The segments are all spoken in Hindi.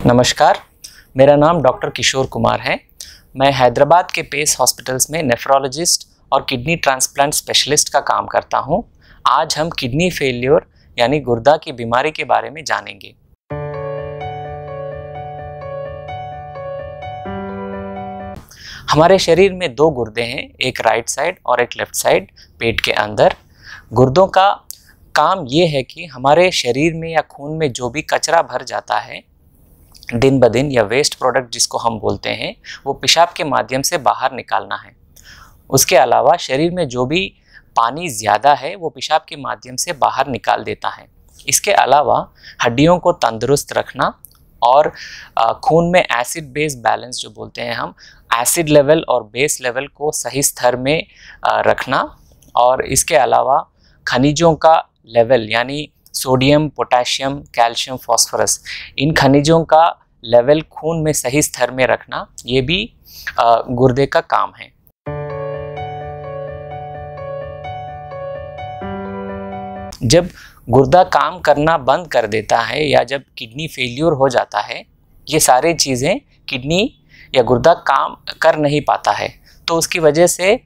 नमस्कार, मेरा नाम डॉक्टर किशोर कुमार है। मैं हैदराबाद के पेस हॉस्पिटल्स में नेफ्रोलॉजिस्ट और किडनी ट्रांसप्लांट स्पेशलिस्ट का काम करता हूं। आज हम किडनी फेल्योर यानी गुर्दा की बीमारी के बारे में जानेंगे। हमारे शरीर में दो गुर्दे हैं, एक राइट साइड और एक लेफ्ट साइड पेट के अंदर। गुर्दों का काम ये है कि हमारे शरीर में या खून में जो भी कचरा भर जाता है दिन ब दिन या वेस्ट प्रोडक्ट जिसको हम बोलते हैं, वो पेशाब के माध्यम से बाहर निकालना है। उसके अलावा शरीर में जो भी पानी ज़्यादा है वो पेशाब के माध्यम से बाहर निकाल देता है। इसके अलावा हड्डियों को तंदुरुस्त रखना और खून में एसिड बेस बैलेंस जो बोलते हैं हम, एसिड लेवल और बेस लेवल को सही स्तर में रखना, और इसके अलावा खनिजों का लेवल यानी सोडियम, पोटेशियम, कैल्शियम, फास्फोरस, इन खनिजों का लेवल खून में सही स्तर में रखना, ये भी गुर्दे का काम है। जब गुर्दा काम करना बंद कर देता है या जब किडनी फेल्यूर हो जाता है, ये सारी चीज़ें किडनी या गुर्दा काम कर नहीं पाता है, तो उसकी वजह से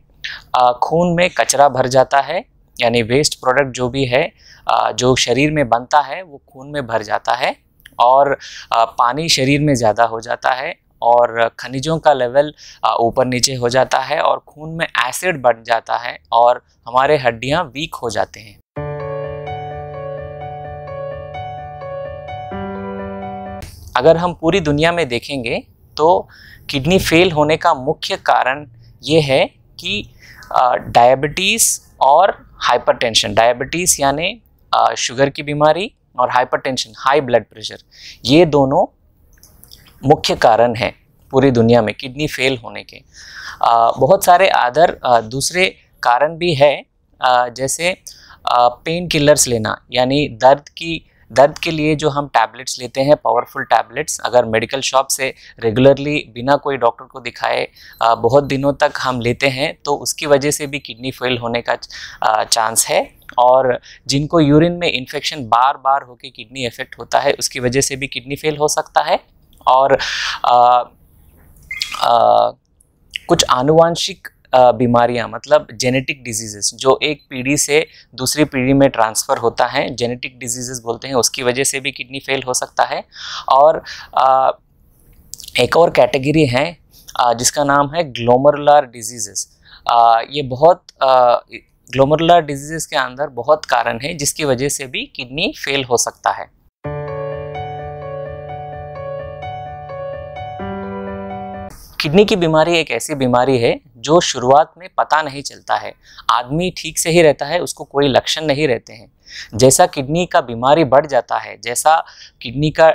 खून में कचरा भर जाता है, यानी वेस्ट प्रोडक्ट जो भी है जो शरीर में बनता है वो खून में भर जाता है, और पानी शरीर में ज़्यादा हो जाता है, और खनिजों का लेवल ऊपर नीचे हो जाता है, और खून में एसिड बढ़ जाता है, और हमारे हड्डियां वीक हो जाते हैं। अगर हम पूरी दुनिया में देखेंगे तो किडनी फेल होने का मुख्य कारण ये है कि डायबिटीज़ और हाइपरटेंशन, डायबिटीज़ यानी शुगर की बीमारी और हाइपरटेंशन, हाई ब्लड प्रेशर, ये दोनों मुख्य कारण हैं पूरी दुनिया में किडनी फेल होने के। बहुत सारे दूसरे कारण भी है, जैसे पेन किलर्स लेना, यानी दर्द के लिए जो हम टैबलेट्स लेते हैं, पावरफुल टैबलेट्स, अगर मेडिकल शॉप से रेगुलरली बिना कोई डॉक्टर को दिखाए बहुत दिनों तक हम लेते हैं, तो उसकी वजह से भी किडनी फेल होने का चांस है। और जिनको यूरिन में इन्फेक्शन बार बार होकर किडनी इफेक्ट होता है, उसकी वजह से भी किडनी फेल हो सकता है। और कुछ आनुवांशिक बीमारियां, मतलब जेनेटिक डिजीजेस, जो एक पीढ़ी से दूसरी पीढ़ी में ट्रांसफ़र होता है, जेनेटिक डिजीजेस बोलते हैं, उसकी वजह से भी किडनी फेल हो सकता है। और एक और कैटेगरी है जिसका नाम है ग्लोमेरुलर डिजीजेस। ये बहुत ग्लोमेरुलर डिजीजेस के अंदर बहुत कारण है जिसकी वजह से भी किडनी फेल हो सकता है। किडनी की बीमारी एक ऐसी बीमारी है जो शुरुआत में पता नहीं चलता है। आदमी ठीक से ही रहता है, उसको कोई लक्षण नहीं रहते हैं। जैसा किडनी का बीमारी बढ़ जाता है, जैसा किडनी का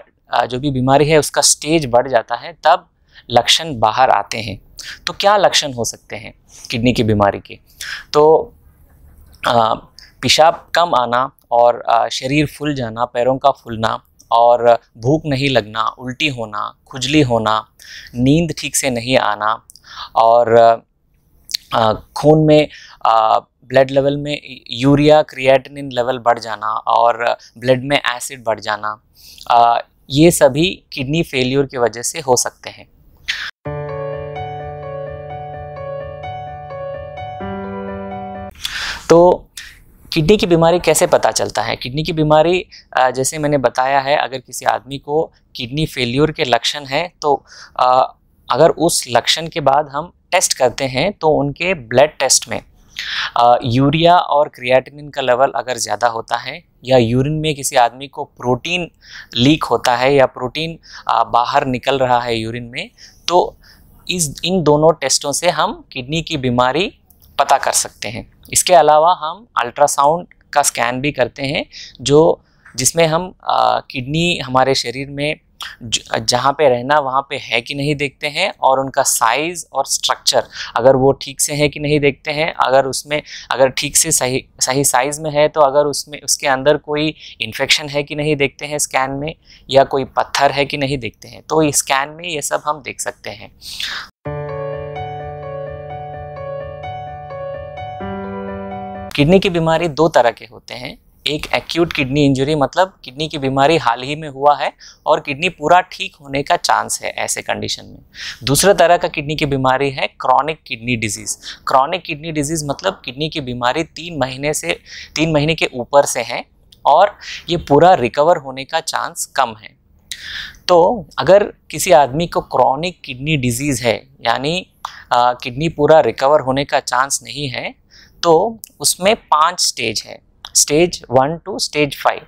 जो भी बीमारी है उसका स्टेज बढ़ जाता है, तब लक्षण बाहर आते हैं। तो क्या लक्षण हो सकते हैं किडनी की बीमारी के? तो पेशाब कम आना और शरीर फूल जाना, पैरों का फूलना, और भूख नहीं लगना, उल्टी होना, खुजली होना, नींद ठीक से नहीं आना, और खून में ब्लड लेवल में यूरिया, क्रिएटिनिन लेवल बढ़ जाना, और ब्लड में एसिड बढ़ जाना, ये सभी किडनी फेल्यूर की वजह से हो सकते हैं। तो किडनी की बीमारी कैसे पता चलता है? किडनी की बीमारी जैसे मैंने बताया है, अगर किसी आदमी को किडनी फेल्यूर के लक्षण हैं तो अगर उस लक्षण के बाद हम टेस्ट करते हैं तो उनके ब्लड टेस्ट में यूरिया और क्रिएटिनिन का लेवल अगर ज़्यादा होता है, या यूरिन में किसी आदमी को प्रोटीन लीक होता है या प्रोटीन बाहर निकल रहा है यूरिन में, तो इन दोनों टेस्टों से हम किडनी की बीमारी पता कर सकते हैं। इसके अलावा हम अल्ट्रासाउंड का स्कैन भी करते हैं, जिसमें हम किडनी हमारे शरीर में जहाँ पे रहना वहाँ पे है कि नहीं देखते हैं, और उनका साइज़ और स्ट्रक्चर अगर वो ठीक से है कि नहीं देखते हैं। अगर ठीक से सही साइज़ में है तो अगर उसके अंदर कोई इन्फेक्शन है कि नहीं देखते हैं स्कैन में, या कोई पत्थर है कि नहीं देखते हैं, तो इस स्कैन में ये सब हम देख सकते हैं। किडनी की बीमारी दो तरह के होते हैं। एक एक्यूट किडनी इंजरी मतलब किडनी की बीमारी हाल ही में हुआ है और किडनी पूरा ठीक होने का चांस है ऐसे कंडीशन में। दूसरा तरह का किडनी की बीमारी है chronic kidney disease. Chronic kidney disease मतलब किडनी की बीमारी 3 महीने के ऊपर से है और ये पूरा रिकवर होने का चांस कम है। तो अगर किसी आदमी को क्रॉनिक किडनी डिजीज़ है यानी किडनी पूरा रिकवर होने का चांस नहीं है, तो उसमें 5 स्टेज है, स्टेज 1 to स्टेज 5।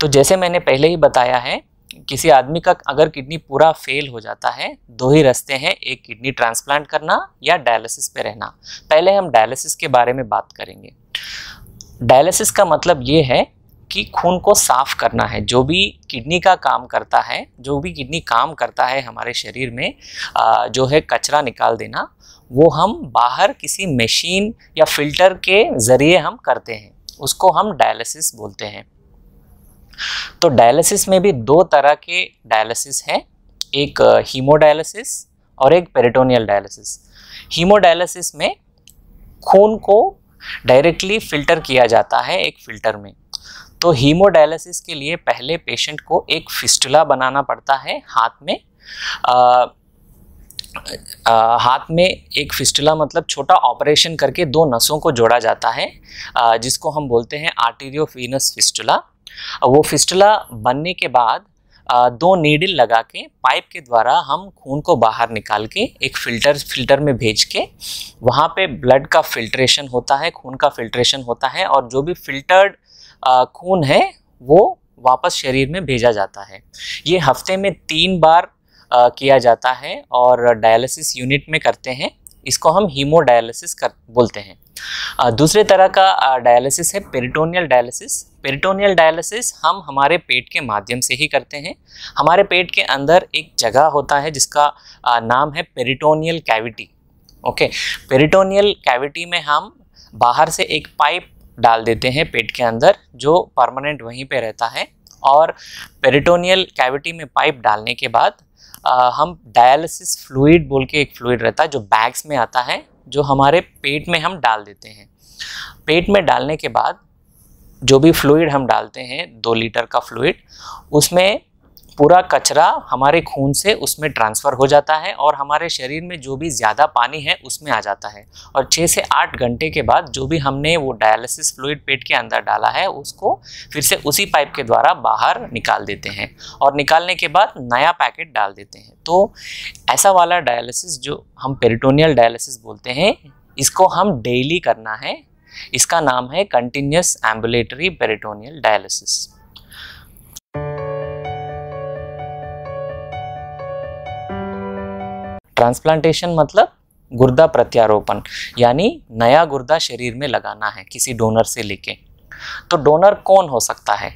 तो जैसे मैंने पहले ही बताया है, किसी आदमी का अगर किडनी पूरा फेल हो जाता है, 2 ही रास्ते हैं, एक किडनी ट्रांसप्लांट करना या डायलिसिस पे रहना। पहले हम डायलिसिस के बारे में बात करेंगे। डायलिसिस का मतलब ये है कि खून को साफ करना है। जो भी किडनी का काम करता है, जो भी किडनी काम करता है हमारे शरीर में, जो है कचरा निकाल देना, वो हम बाहर किसी मशीन या फिल्टर के ज़रिए हम करते हैं, उसको हम डायलिसिस बोलते हैं। तो डायलिसिस में भी 2 तरह के डायलिसिस हैं, एक हीमोडायलिसिस और एक पेरिटोनियल डायलिसिस। हीमोडायलिसिस में खून को डायरेक्टली फिल्टर किया जाता है एक फिल्टर में। तो हीमोडायलिसिस के लिए पहले पेशेंट को एक फिस्टुला बनाना पड़ता है हाथ में। हाथ में एक फिस्टुला मतलब छोटा ऑपरेशन करके 2 नसों को जोड़ा जाता है, जिसको हम बोलते हैं आर्टेरियोवेनस फिस्टुला। वो फिस्टुला बनने के बाद 2 नीडल लगा के पाइप के द्वारा हम खून को बाहर निकाल के एक फिल्टर में भेज के वहाँ पे ब्लड का फिल्ट्रेशन होता है, खून का फिल्ट्रेशन होता है और जो भी फिल्टर्ड खून है वो वापस शरीर में भेजा जाता है। ये हफ्ते में 3 बार किया जाता है और डायलिसिस यूनिट में करते हैं। इसको हम हीमोडायलिसिस बोलते हैं। दूसरे तरह का डायलिसिस है पेरिटोनियल डायलिसिस। पेरिटोनियल डायलिसिस हम हमारे पेट के माध्यम से ही करते हैं। हमारे पेट के अंदर एक जगह होता है जिसका नाम है peritoneal cavity. Okay, peritoneal cavity में हम बाहर से एक पाइप डाल देते हैं पेट के अंदर, जो परमानेंट वहीं पे रहता है। और पेरिटोनियल कैविटी में पाइप डालने के बाद हम डायलिसिस फ्लूइड बोल के एक फ्लूइड रहता है जो बैग्स में आता है, जो हमारे पेट में हम डाल देते हैं। पेट में डालने के बाद जो भी फ्लूइड हम डालते हैं, 2 लीटर का फ्लूइड, उसमें पूरा कचरा हमारे खून से उसमें ट्रांसफ़र हो जाता है और हमारे शरीर में जो भी ज़्यादा पानी है उसमें आ जाता है। और 6 से 8 घंटे के बाद जो भी हमने वो डायलिसिस फ्लूइड पेट के अंदर डाला है उसको फिर से उसी पाइप के द्वारा बाहर निकाल देते हैं और निकालने के बाद नया पैकेट डाल देते हैं। तो ऐसा वाला डायलिसिस जो हम पेरिटोनियल डायलिसिस बोलते हैं, इसको हम डेली करना है। इसका नाम है continuous ambulatory peritoneal dialysis. Transplantation मतलब गुर्दा प्रत्यारोपण, यानी नया गुर्दा शरीर में लगाना है किसी डोनर से लेके। तो डोनर कौन हो सकता है?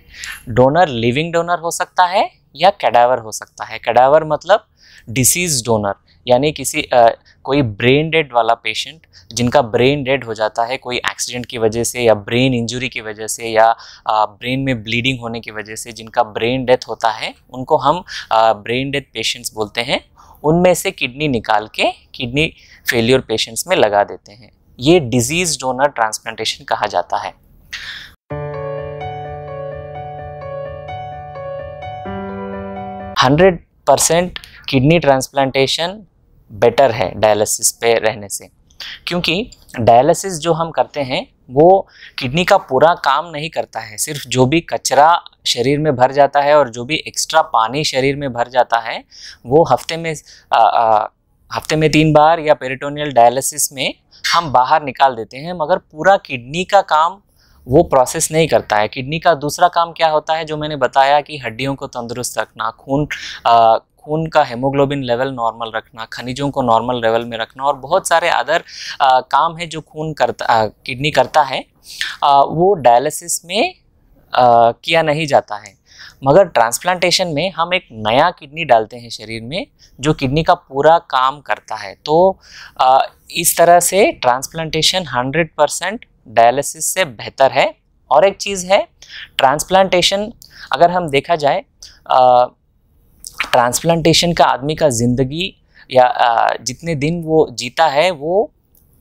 डोनर लिविंग डोनर हो सकता है या कैडावर हो सकता है। कैडावर मतलब डिसीज डोनर, यानी किसी कोई ब्रेन डेड वाला पेशेंट जिनका ब्रेन डेड हो जाता है कोई एक्सीडेंट की वजह से या ब्रेन इंजरी की वजह से या ब्रेन में ब्लीडिंग होने की वजह से जिनका ब्रेन डेथ होता है, उनको हम ब्रेन डेथ पेशेंट्स बोलते हैं। उनमें से किडनी निकाल के किडनी फेलियर पेशेंट्स में लगा देते हैं। ये डिजीज डोनर ट्रांसप्लांटेशन कहा जाता है। हंड्रेड 100% किडनी ट्रांसप्लांटेशन बेटर है डायलिसिस पे रहने से, क्योंकि डायलिसिस जो हम करते हैं वो किडनी का पूरा काम नहीं करता है। सिर्फ जो भी कचरा शरीर में भर जाता है और जो भी एक्स्ट्रा पानी शरीर में भर जाता है वो हफ्ते में 3 बार या पेरिटोनियल डायलिसिस में हम बाहर निकाल देते हैं, मगर पूरा किडनी का काम वो प्रोसेस नहीं करता है। किडनी का दूसरा काम क्या होता है, जो मैंने बताया कि हड्डियों को तंदुरुस्त रखना, खून का हेमोग्लोबिन लेवल नॉर्मल रखना, खनिजों को नॉर्मल लेवल में रखना और बहुत सारे अदर काम है जो किडनी करता है, वो डायलिसिस में किया नहीं जाता है। मगर ट्रांसप्लांटेशन में हम एक नया किडनी डालते हैं शरीर में जो किडनी का पूरा काम करता है। तो इस तरह से ट्रांसप्लांटेशन 100% डायलिसिस से बेहतर है। और एक चीज़ है, ट्रांसप्लांटेशन अगर हम देखा जाए, ट्रांसप्लांटेशन का आदमी का ज़िंदगी या जितने दिन वो जीता है वो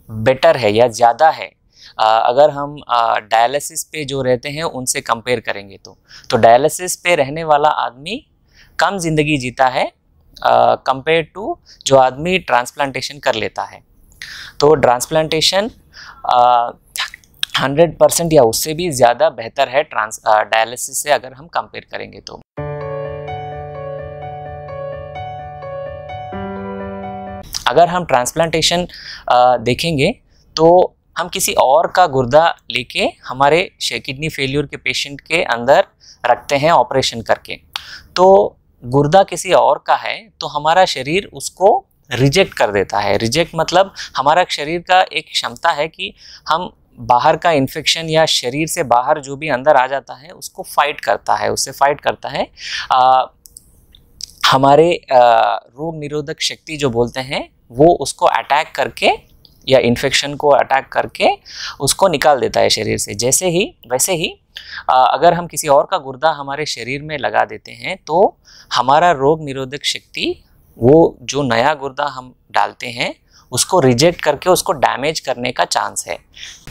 बेटर है या ज़्यादा है अगर हम डायलिसिस पे जो रहते हैं उनसे कंपेयर करेंगे तो डायलिसिस पे रहने वाला आदमी कम ज़िंदगी जीता है कंपेयर टू जो आदमी ट्रांसप्लांटेशन कर लेता है। तो ट्रांसप्लांटेशन 100% या उससे भी ज़्यादा बेहतर है डायलिसिस से अगर हम कंपेयर करेंगे तो। अगर हम ट्रांसप्लांटेशन देखेंगे तो हम किसी और का गुर्दा लेके हमारे किडनी फेलियर के पेशेंट के अंदर रखते हैं ऑपरेशन करके। तो गुर्दा किसी और का है तो हमारा शरीर उसको रिजेक्ट कर देता है। रिजेक्ट मतलब हमारा शरीर का एक क्षमता है कि हम बाहर का इन्फेक्शन या शरीर से बाहर जो भी अंदर आ जाता है उसको फाइट करता है, उससे फाइट करता है। हमारे रोग निरोधक शक्ति जो बोलते हैं वो उसको अटैक करके या इन्फेक्शन को अटैक करके उसको निकाल देता है शरीर से। वैसे ही अगर हम किसी और का गुर्दा हमारे शरीर में लगा देते हैं तो हमारा रोग निरोधक शक्ति वो जो नया गुर्दा हम डालते हैं उसको रिजेक्ट करके उसको डैमेज करने का चांस है।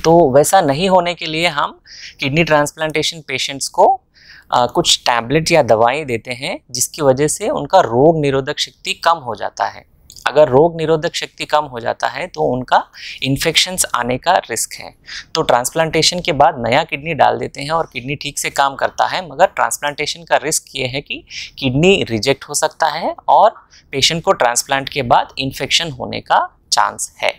तो वैसा नहीं होने के लिए हम किडनी ट्रांसप्लांटेशन पेशेंट्स को कुछ टैबलेट या दवाएं देते हैं जिसकी वजह से उनका रोग निरोधक शक्ति कम हो जाता है। अगर रोग निरोधक शक्ति कम हो जाता है तो उनका इन्फेक्शंस आने का रिस्क है। तो ट्रांसप्लांटेशन के बाद नया किडनी डाल देते हैं और किडनी ठीक से काम करता है, मगर ट्रांसप्लांटेशन का रिस्क ये है कि किडनी रिजेक्ट हो सकता है और पेशेंट को ट्रांसप्लांट के बाद इन्फेक्शन होने का चांस है।